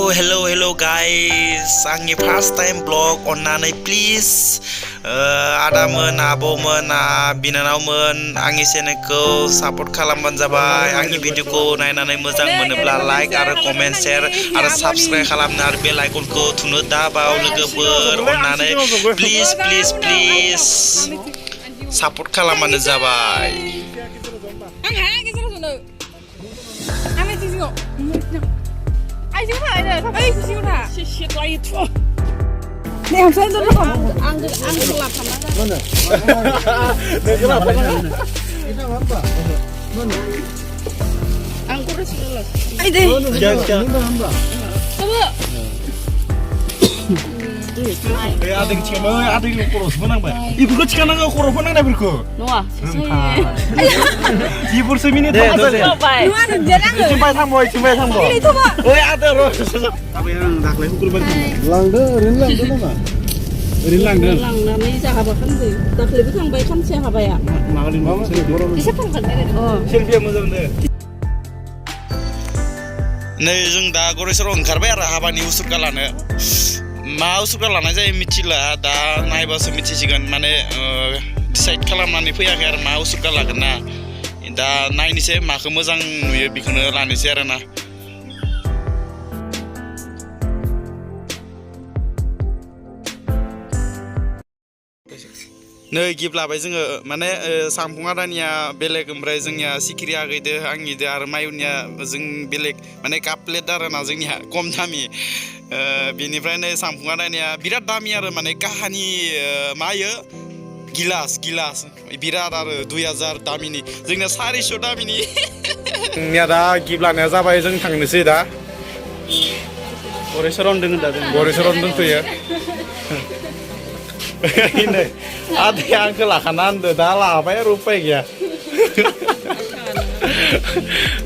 Hello guys, आंनि first time blog अन्नानै please आदामोन आबौमोन बिनानावमोन आंनि चेनेलखौ सापर्ट खालामबानो जाबाय। आंनि भिडिअखौ नायनानै मोजां मोनोब्ला लाइक आरो कमेन्ट शेयार आरो साबस्क्राइब खालामनो आरो बेल आइकनखौ थुनो दाबाव लोगोफोर अन्नानै प्लिज सापर्ट खालामबानो जाबाय। Ai chứ phải rồi, không ai chứ hả? Shit lại thôi. Nè không xem tôi nó không ăn được làm thằng đó. Mana? Nè cái làm mana? Kita apa? Mana? Angkur sudah. Ai deh. Jangan. Coba. Ada yang cuma ada yang koros menang bay. Ibu kau cakap nak koros menang dah berko. Noah. Ibu semini tak ada. Noah ada jarang. Cuma boy. Ini tu pak. Oh ada roh. Apa yang dah kelihatan kurang banyak. Rinlang tu mana? Rinlang ni saya apa kan tu? Dah kelihatan kan bay kan saya apa ya? Makan mama. Bisa pun kan? Oh. Selfie macam tu. नै जों दा गरेस्वराव ओंखारबाय आरो हाबानि उसुरगालानो मा उसुरगा लानाय जायो मिथिला दा नायबासो मिथिसिगोन माने डिसाइड खालामनानै फैयाखै आरो मा उसुरगा लागोन ना दा नायनोसै माखौ मोजां नुयो बेखौनो लानोसै आरो ना। नै गिफ्ट लाबाय जोङो माने सामफुं आदानिया बेलेग ओमफ्राय जोंनिया सिखिरि आगैदो आंनिदो आरो मायुनिया जों बेलेग माने काप प्लेट आरो ना जोंनिया खम दामि बेनिफ्राय नै सामफुं आदानिया बिराद दामि आरो माने काहानि मायो गिलास बिराद आरो 2000 दामिनि जोंनिया 400 दामिनि जोंनिया दा गिफ्ट लानाया जाबाय जों थांनोसै दा गरेस्वरावनो दोङो दा जों गरेस्वरावनो दंथ'यो। Ini ada yang kelakanan dah lah apa ya rupa ya.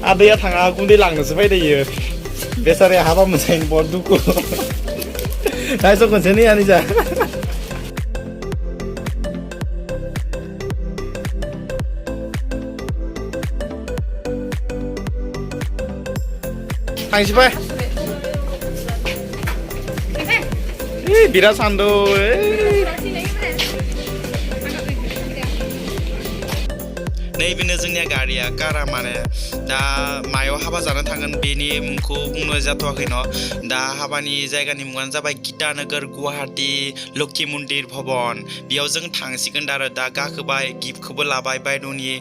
Ada yang tengah aku di lang sepeda ya. Biasa ya apa mesin borduku. Nah so kon sini ani ja. Tang siapa? Biras sando. नैबेनो जोंनिया गारिया कारा माने दा मायाव हाबा जानो थांगोन बेनि मुंखौ बुंनो जाथ'वाखै न' दा हाबानि जायगानि मुङानो जाबाय गितानगर गुवाहाटी लक्ष्मी मन्दिर भवन बेयाव जों थांसिगोन आरो दा गाखोबाय गिफ्टखौबो लाबाय बायद'नि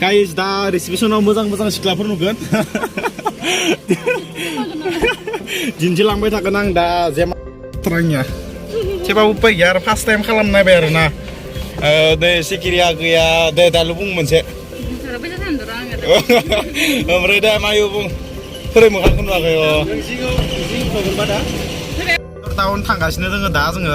गाइस दा रिसेपसनाव मोजां सिख्लाफोर नुगोन दिन्थिलांबाय थागोन आं दा जेमा ट्राइया थेवबाबो उपाय गैया आरो फार्स्ट टाइम खालामनायबाय आरो ना दे सिखिरिया गैया दे दालु बुं मोनसे ओमफ्राय दा मायो बुं फोरै मोखांखौ नुवाखै टाउन थांगासिनो जोङो दा जोङो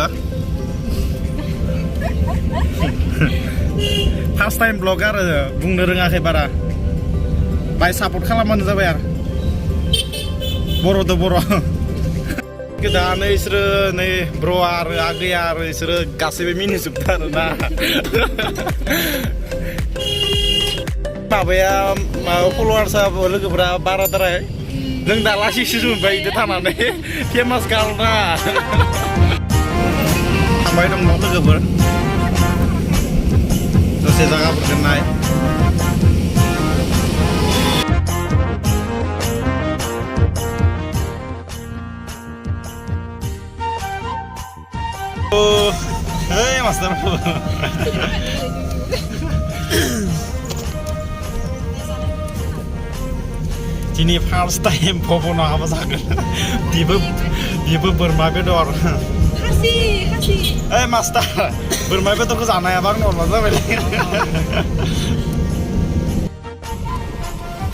फार्स्ट टाइम ब्लग आरो बुंनो रोङाखै बारा बाय सापर्ट खालामबानो जाबाय आरो बर'दो बर' गोदानै इसोरो नै ब्र आरो आगैया आरो इसोरो गासैबो मिनिजोबदों आरो ना माबाया फल'वार्सआ लोगोफोरा बाराद्राय जों दा लासिसो मोनबाय बिदि थानानै फेमास गार्ल ना थांबाय दं लोगोफोर दसे जायगाफोरखौ नाय Hei master Ini first time Popono apa zagan Dibu berma bedor Kasih master berma bedor ke sana ya bang normal banget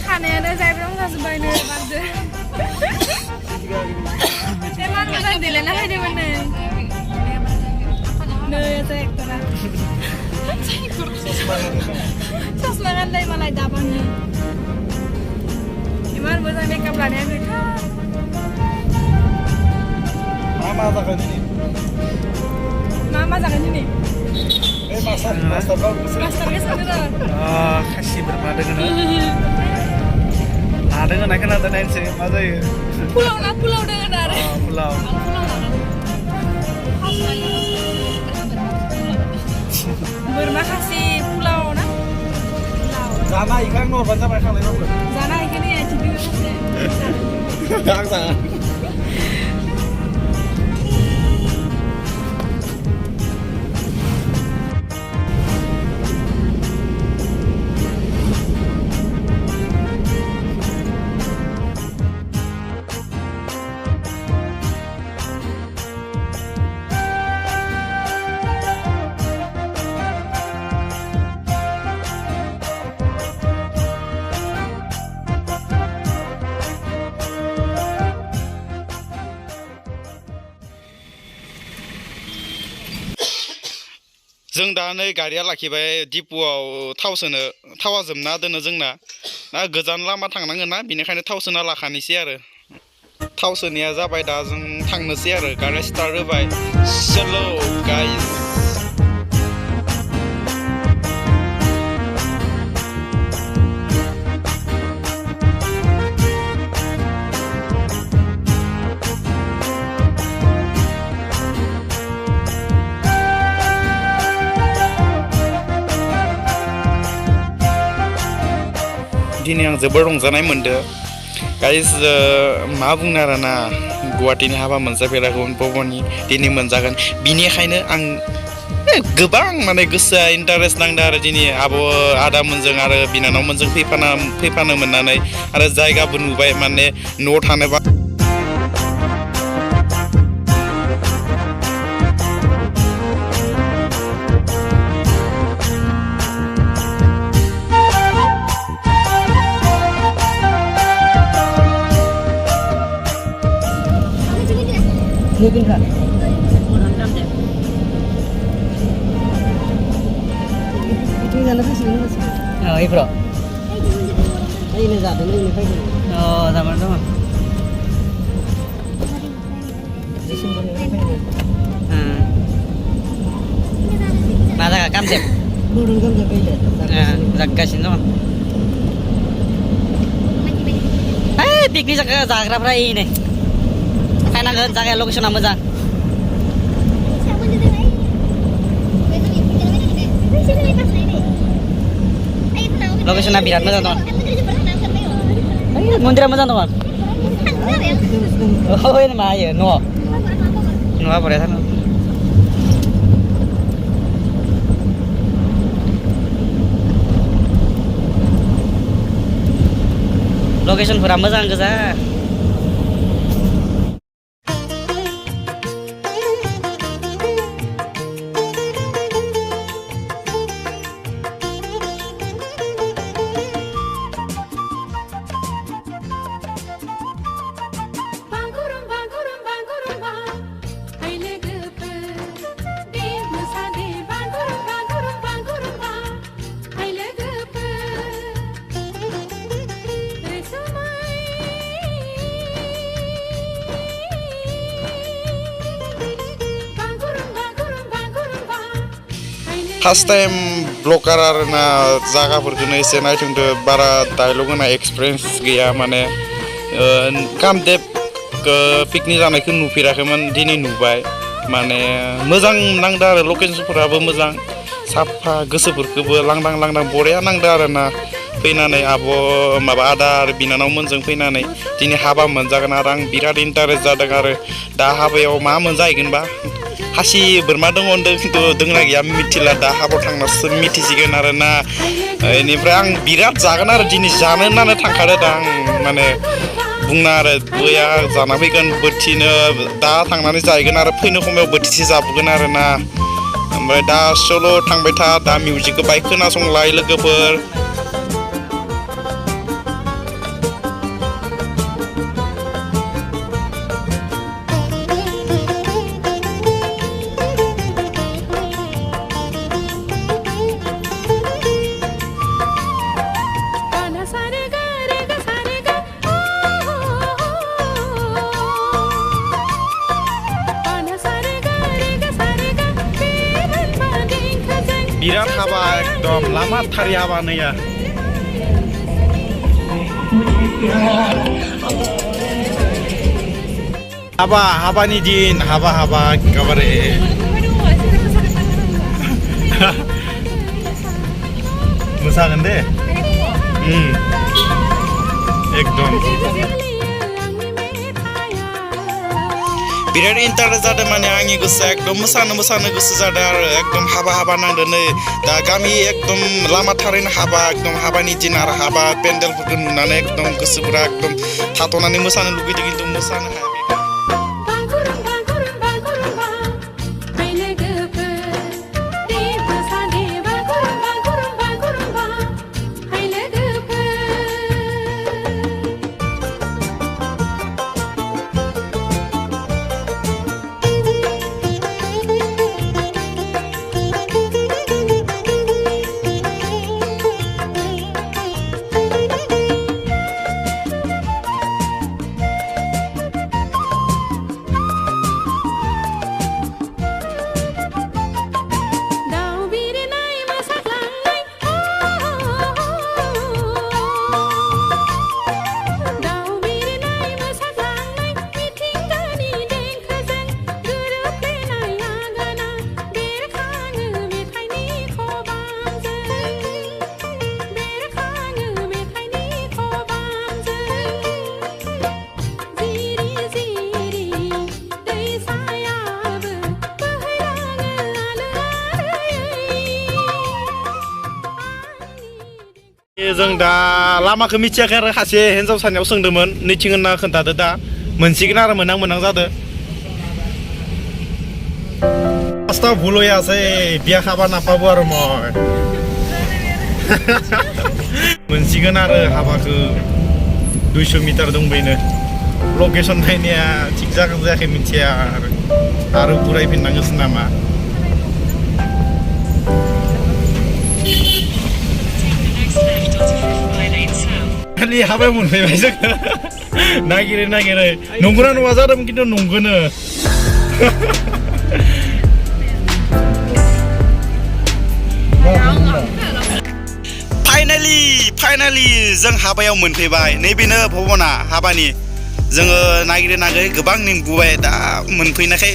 Kanenya saya belum kasih bayar pada. Emang kita dilena ada mana? Naya saya kena. Sos makan dari malai dapannya. Gimana buat saya makeup lagi mereka? Mama zagan ini. Master kau. Masternya sana. Kasih bermada dengan. जादों होननाय खोनादों नायनोसै मा जायो पुलाव ना पुलाव दोङो दा आरो पुलाव बोरमा खासि पुलाव ना जाना इखो आंनो हरबानो जाबाय खालायबाबो जाना इखोनो आथिं दोङो आं जाना जों दा नै गारिया लाखिबाय दिपुआव थाव सोनो थावा जोबना दोनो जोंना दा गोजान लामा थांनांगोन ना बेनिखायनो थाव सोना लाखानोसै आरो थाव सोनाया जाबाय दा जों थांनोसै आरो गारिया स्टार्ट होबाय चलो गाइस दिनै आं जोबोर रंजानाय मोनदों गाइस मा बुंनो आरोना गुवाहाटीनि हाबा मोनजाफेराखैमोन पबननि दिनै मोनजागोन बिनिखायनो आं गोबां माने गोसोआ इन्टारेस्ट नांदों आरो दिनै आब' आदामोनजों आरो बिनानावमोनजों फैफानो मोननानै आरो जायगाबो नुबाय माने न'आव थानोबा Mungkin kan? Itu yang lebih sih. Oh, iya bro. Ini zat ini pakai. Oh, sama-sama. Mana kan kamsep? Burung kamsep aja. Zakasin sama. Piknik zagrab rai ini. Karena kan jaga lokasi nama jang. Lokasi nabi rat mana tuan? Mundur mana tuan? Oh ini mah ya, Noah. Noah boleh sana. Location kurang mazang ke sana. First time blogger आरोना जायगाफोरखौनो एसे नायथोंदो बारा dialogue होनाय experience गैया माने Kamdev picnic जानायखौ नुफेराखैमोन दिनै नुबाय माने मोजां नांदों आरो लकेशनफोराबो मोजां साफा गोसोफोरखौबो लांदां लांदां बरिया नांदों आरोना फैनानै आब' माबा आदा आरो बिनानावमोनजों फैनानै दिनै हाबा मोनजागोन आरो आं बिराद इन्टारेस्ट जादों आरो दा हाबायाव मा मोनजाहैगोनबा खासि बोरमा दङ होनदों खिन्थु दोंना गैया मिथिला दा हाबायाव थांनासो मिथिसिगोन आरोना बेनिफ्राय आं बिराद जागोन आरो दिनै जानो होननानै थांखादों दा आं माने बुंना आरो बैया जाना फैगोन बोथिनो दा थांनानै जाहैगोन आरो फैनो समाव बोथिसे जाबोगोन आरोना ओमफ्राय दा सल' थांबाय था दा मिउजिकखौ बाहाय खोनासंलाय लोगोफोर बिराद हाबा एकदम लामा थारि हाबा नैया Habaनि din, haba kabare. मोसागोन दे एकदम बिराद इन्टारेस्ट जादों माने आंनि गोसोआ एकदम मोसानो गोसो जादों आरो एकदम हाबा नांदों नै दा गामि एकदम लामा थारैनो हाबा एकदम हाबानि दिन आरो हाबा पेन्डेलफोरखौ नुनानै एकदम गोसोफोरा एकदम थाथ'नानै मोसानो लुगैदों खिन्थु मोसानो हायाखै जों दा लामाखौ मिथियाखै आरो सासे हिन्जावसानियाव सोंदोंमोन नैथिं होनना खोन्थादो दा मोनसिगोन आरो मोनहां जादों फार्स्टआव भुल হইয়াছে বিয়া খাবা নাপাবো आरो মই मोनसिगोन आरो हाबाखौ 200 मिटार दंबायनो लकेसन नायनाया थिग जागोन जायाखै मिथिया आरो बुरायफिननांगोसो नामा खालि हाबायाव मोनफैबाय जोङो नागिरै नंगौना नङा जादोंमोन खिन्थु नंगौनो फाइनालि जों हाबायाव मोनफैबाय नैबेनो भबना हाबानि जोङो नागिरै गोबां नेंबोबाय दा मोनफैनायखाय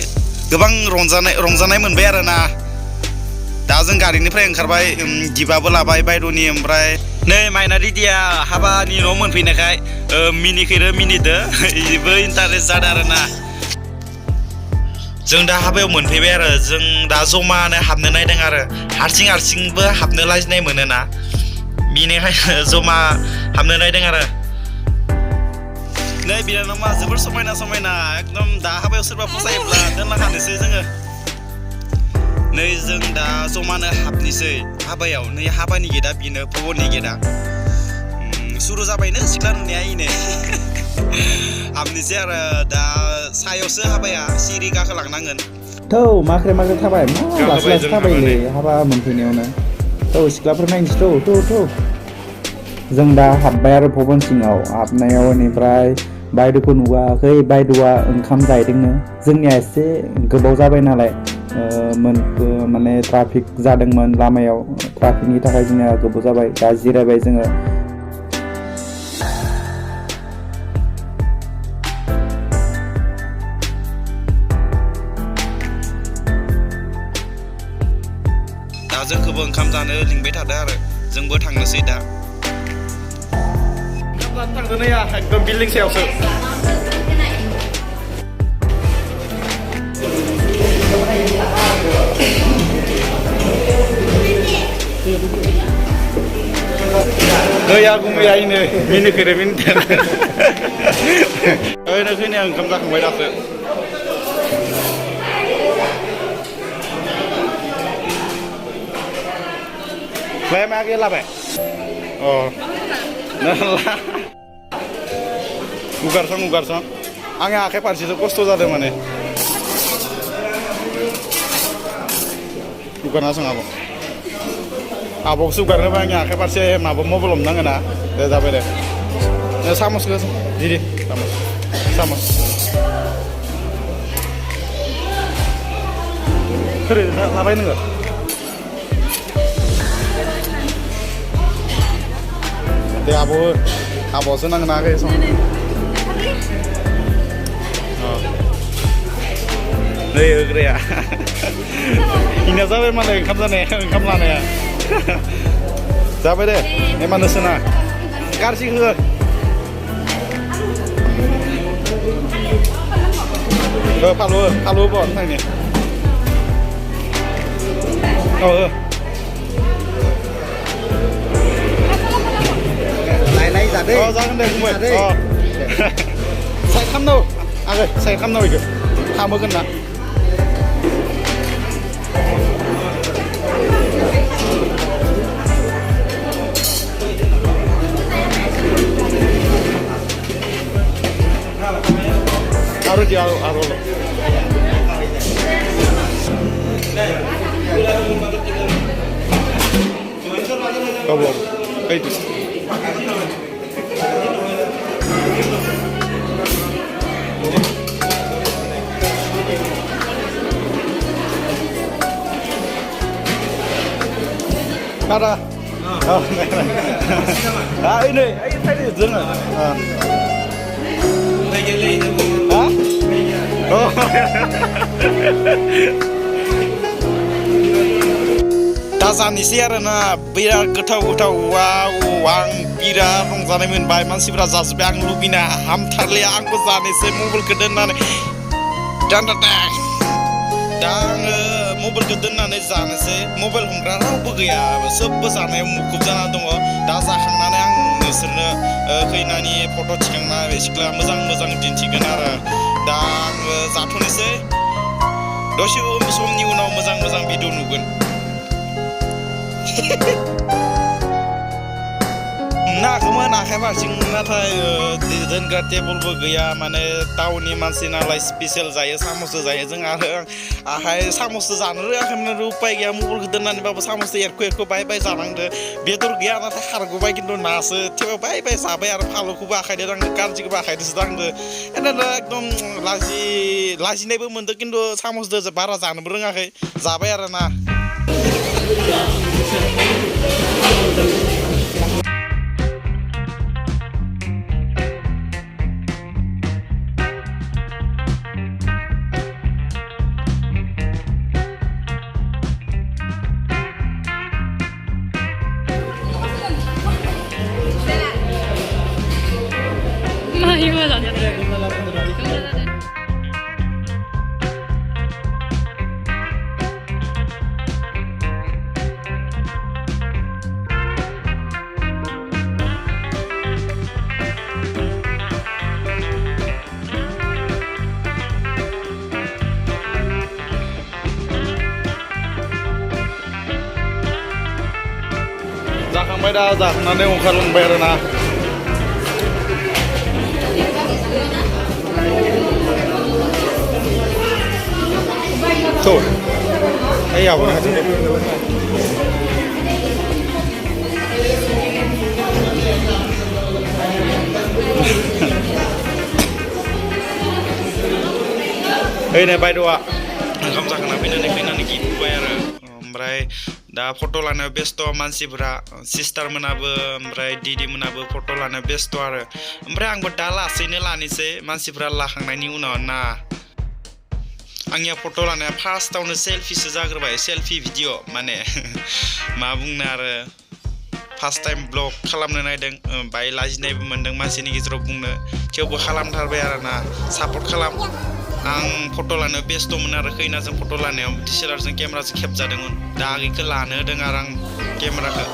गोबां रंजानाय मोनबाय आरोना दा जों गारिनिफ्राय ओंखारबाय दिबाबो लाबाय बायद'नि ओमफ्राय नै माइना दिदिया हाबानि न' मोनफैनायखाय मिनिदो इबो इन्टारेस्ट जादों आरोना जों दा हाबायाव मोनफैबाय आरो जों दा जमानो हाबनो नायदों आरो हारसिंबो हाबनो लाजिनाय मोनोना बिनिखायनो जमा हाबनो नायदों आरो नै बिनानावा जोबोर समायना एकदम दा हाबायाव सोरबा फसायोब्ला दोनलांखानोसै जोङो नै जों दा जमानो हाबनोसै हाबायाव नै हाबानि गेटआ बेनो भबननि गेटआ सुरु जाबायनो सिख्ला नुनाया इनो हाबनोसै आरो दा सायावसो हाबाया सिरि गाखोलांनांगोन थौ माख्रे थाबाय लासै थाबायलै हाबा मोनफैनायावनो थौ सिख्लाफोर नायनोसै थौ जों दा हाबबाय आरो भबन सिङाव हाबनायाव बेनिफ्राय बायद'खौ नुवाखै बायद'आ ओंखाम जाहैदोंनो जोंनिया एसे गोबाव जाबाय नालाय माने ट्राफिक जादोंमोन लामायाव ट्राफिकनि थाखाय जोंनिया गोबाव जाबाय दा जिरायबाय जोङो दा जोंखौबो ओंखाम जानो लिंबाय थादों आरो जोंबो थांनोसै दा थांदों एकदम बिल्डिं सायावसो गैया गुमैया इनो मिनिखोरो मिनिथार ओरैनो फैनाया ओंखाम जाखांबाय दासो Saya makin lah, Pak. Oh. Nah. Mugar sang. Angin akhir parsi itu kosto jatuh mana? Bukan langsung apa? Abok sugarnya banyak akhir parsi mabuk mau belum nangga na? Deh tapi deh. Nah sama sekali, jadi sama. Terus ngapain enggak? Deh abo senang naga itu. नै होग्राया इना जाबाय मालाय ओंखाम जानाया ओंखाम लानाया जाबाय दे एमानोसोना गारजि हो फालु बन थांनि औ लाय जादो अ जागोन दे फंबाय अ साइड खालामनाव आगै साइड खालामनाव इखो खामोगोन ना आरो दि आरो Kamu, kayak itu. Ada. Oh, ini tadi jangan. Hah? Oh. दा जानोसै आरोना बिराद गोथाव वाव आं बिराद रंजानाय मोनबाय मानसिफ्रा जाजोब्बाय आं लुगैना हामथारले आंबो जानोसै मबाइलखौ दोननानै दा आङो मबाइलखौ दोननानै जानोसै मबाइल हमग्रा रावबो गैया सोबबो जानायाव मुखुब जाना दङ दा जाखांनानै आं नोंसोरनो खैनानि फट' थिखांना सिख्ला मोजां दिन्थिगोन आरो दा आङो जाथ'नोसै दसे समनि उनाव मोजां भिडिअ नुगोन नाखौमोन आखाइ फारसें नाथाय दोनग्रा टेबोलबो गैया माने टाउननि मानसि नालाय स्पेसियेल जायो सामसजों जायो जों आरो आखाइ सामसजों जानो रोङाखैमोन उपाय गैया मबाइलखौ दोननानैबाबो सामसजों एरख' बाय जानांदो बेदर गैया नाथाय खारग'बाय खिन्थु नासो थेवबो बाय जाबाय आरो फालुखौबो आखाइजों दांदो गाज्रिखौबो आखाइजोंसो दांदो एकदम लाजिनायबो मोनदों खिन्थु सामसजों बारा जानोबो रोङाखै जाबाय आरो ना जाखांबाय दा जाखांनानै ओंखारलांबाय आरो ना Tuh, iya benar aja. Ini bayi doa. Oंखाम जाखांना फैनानै गिबाय आरो ओमफ्राय दा फट' लानायाव बेस्थ' मानसिफोरा सिस्टार मोनाबो ओमफ्राय दिदि मोनाबो फट' लानायाव बेस्थ' आरो ओमफ्राय आंबो दा लासैनो लानोसै मानसिफोरा लाखांनायनि उनाव ना आंनिया फट' लानाया फार्स्टआवनो सेल्फिसो जाग्रोबाय सेल्फि भिडिअ माने मा बुंनो आरो फार्स्ट टाइम ब्लग खालामनो नायदों बाय लाजिनायबो मोनदों मानसिनि गेजेराव बुंनो थेवबो खालामथारबाय आरो ना सापर्ट खालाम आं फट' लानायाव बेस्थ'मोन आरो खैनाजों फट' लानायाव DSLRजों केमेराजों खेबजादोंमोन दा आगैखौ लानो होदों आरो आं केमेराखौ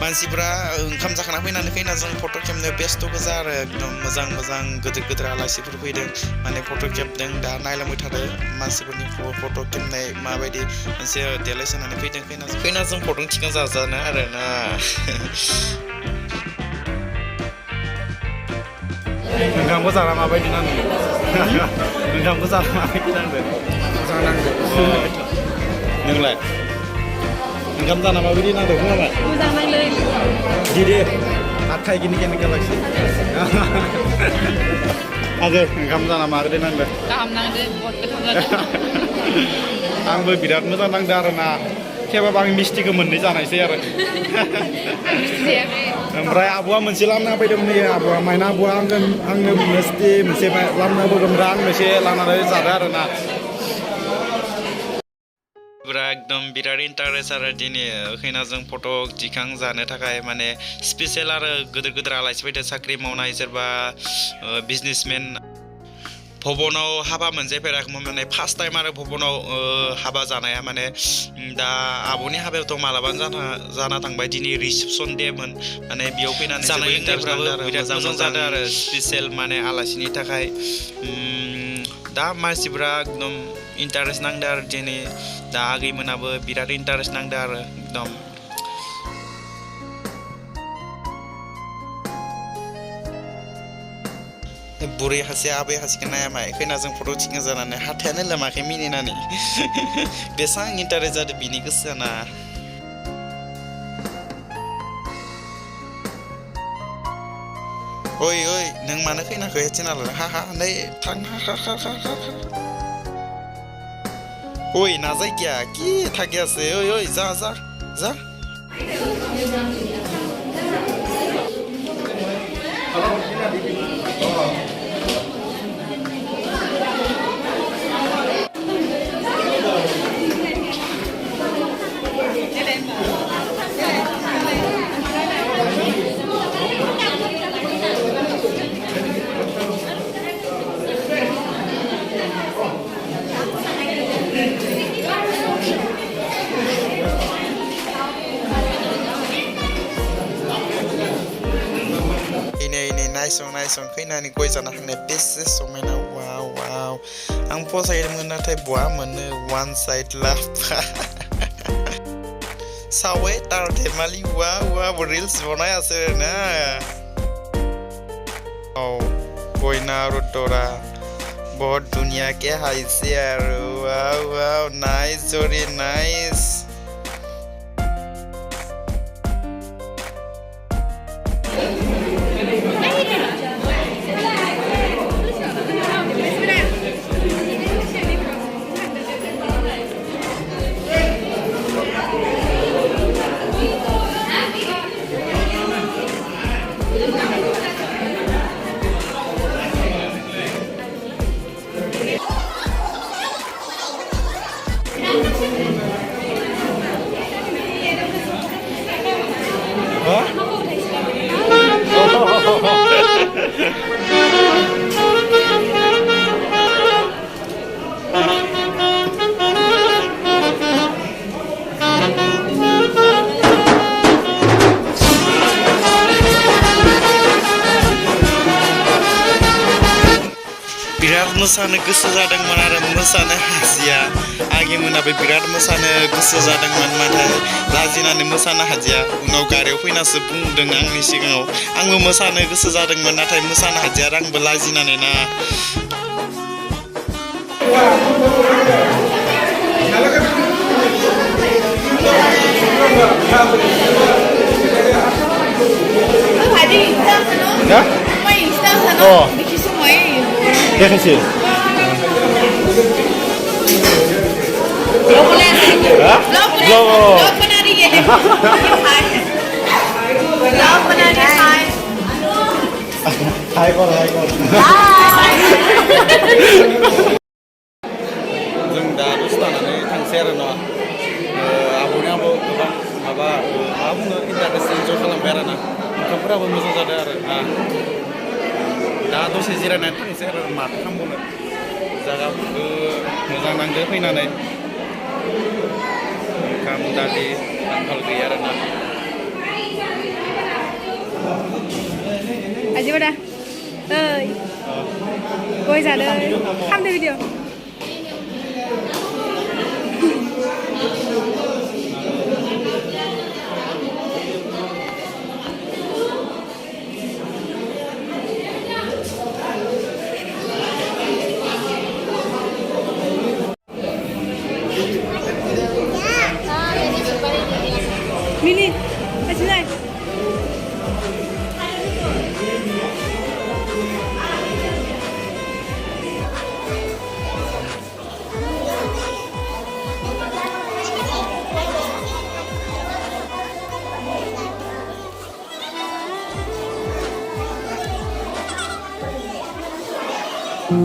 मानसिफ्रा ओंखाम जाखांना फैनानै खैनाजों फट' खेबनायाव बेस्थ' गोजा आरो एकदम मोजां गोदोर आलासिफोर फैदों माने फट' खेबदों दा नायलांबाय थादों मानसिफोरनि फट' खेबनाय माबायदि मोनसे देलायसोनानै फैदों खैनाजों फट' थिखां जाजानो आरो ना ओंखामखौ जाना माबायदि नांदों ओंखामखौ जाना माबायदि नांदों नोंलाय ओंखाम जाना माबायदि नांदों खोनाबाय मोजां नांदों गिदिर आखाइ गिनि गालाक्सि आगै ओंखाम जाना माबायदि नांदों गाहाम नांदों बहुत गोथाव जादों आंबो बिराद मोजां नांदों आरो ना थेवबाबो आं मिस्टिखौ मोननै जानायसै आरो जायाखै ओमफ्राय आब'आ मोनसे लाबोना फैदोंमोन नै आब'आ माइना आब'आ आंनो मस्ति मोनसे लाबोना फैदोंमोन आं मोनसे लानानै जादों आरोना एकदम बिराद इन्टारेस्ट आरो दिनै खैनाजों फट' दिखां जानो थाखाय माने स्पेसियेल आरो गोदोर गोदोर आलासि फैदो साख्रि मावनाय सोरबा बिजनेसमेन भबनाव हाबा मोनजाफेराखैमोन माने फार्स्ट टाइम आरो भबनाव हाबा जानाया माने दा आब'नि हाबायावथ' मालाबानो जाना थांबाय दिनै रिसेपसन डेमोन माने बेयाव फैनानै जानाय लोंनायफ्राबो बिराद मोजां जादों आरो स्पेसियेल माने आलासिनि थाखाय दा मानसिफ्रा एकदम इन्टारेस्ट नांदों आरो दिनै दा आगैमोनाबो बिराद इन्टारेस्ट नांदों आरो एकदम बुरै हासे आबै हासेखौ नाया माय खैनाजों फट' थिखां जानानै हाथायानो लोमाखै मिनिनानै बेसेबां इन्टारेस्ट जादों बिनि गोसोआना ओइ ओइ नों मानो खैनाखौ हेथिना लादों हा हा नै थां ओइ नाजायगिया कि थागियासै ओइ ओइ जा जा जा नायसं खैनानि गय जाना थांनाय बेसे समायना वाव वाव आं फसायदोंमोन नाथाय बहा मोनो वान साइड लाभ सावे तार धेमालि वाव रिल्स बनायासै ना गयना रुतरा बहुत दुनिया के हाइसे आरो वाव नाइस वेरी नाइस बिराद मोसानो गोसो जादोंमोन आरो मोसानो हाजिया आगैमोनाबो बिराद मोसानो गोसो जादोंमोन नाथाय लाजिनानै मोसानो हाजिया उनाव गारियाव फैनासो बुंदों आंनि सिगाङाव आंबो मोसानो गोसो जादोंमोन नाथाय मोसानो हाजिया आंबो लाजिनानै ना देखैसै हाय कर जों दा दसे थानानै थांसै आरो न' आब'नियाबो गोबां माबा मा बुङो इन्टारेस्ट इन्जय खालामबाय आरो ना ओंखामफोराबो मोजां जादों आरो दा दसे जिरायनानै थांसै आरो माथो खालामबावनो जायगाफोरखौ मोजां नांदो फैनानै ओंखाम दालि आंखाल गैया आरो ना आजिबादा ओइ गय जादों खामदो भिडिअ Mini, kasih naik. जों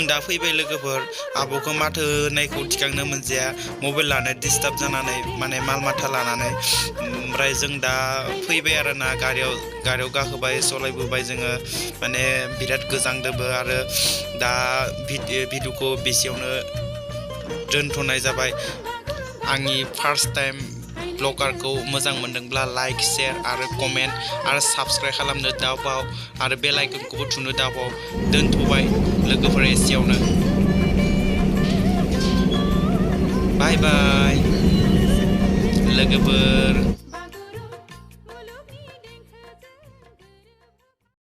दा फैबाय लोगोफोर आब'खौ माथो होनायखौ थिखांनो मोनजाया मबाइल लानो डिस्टार्ब जानानै माने माल माथा लानानै ओमफ्राय जों दा फैबाय आरोना गारियाव गाखोबाय सलायबोबाय जोङो माने बिराद गोजांदोबो आरो दा भिडिअखौ बेसेयावनो दोनथ'नाय जाबाय आंनि फार्स्ट टाइम ब्लगारखौ मोजां मोनदोंब्ला लाइक शेयार आरो कमेन्ट आरो साबस्क्राइब खालामनो दाबाव आरो बेल आइकनखौबो थुनो दाबाव दोनथ'बाय लोगोफोर एसेयावनो बाय बाय लोगोफोर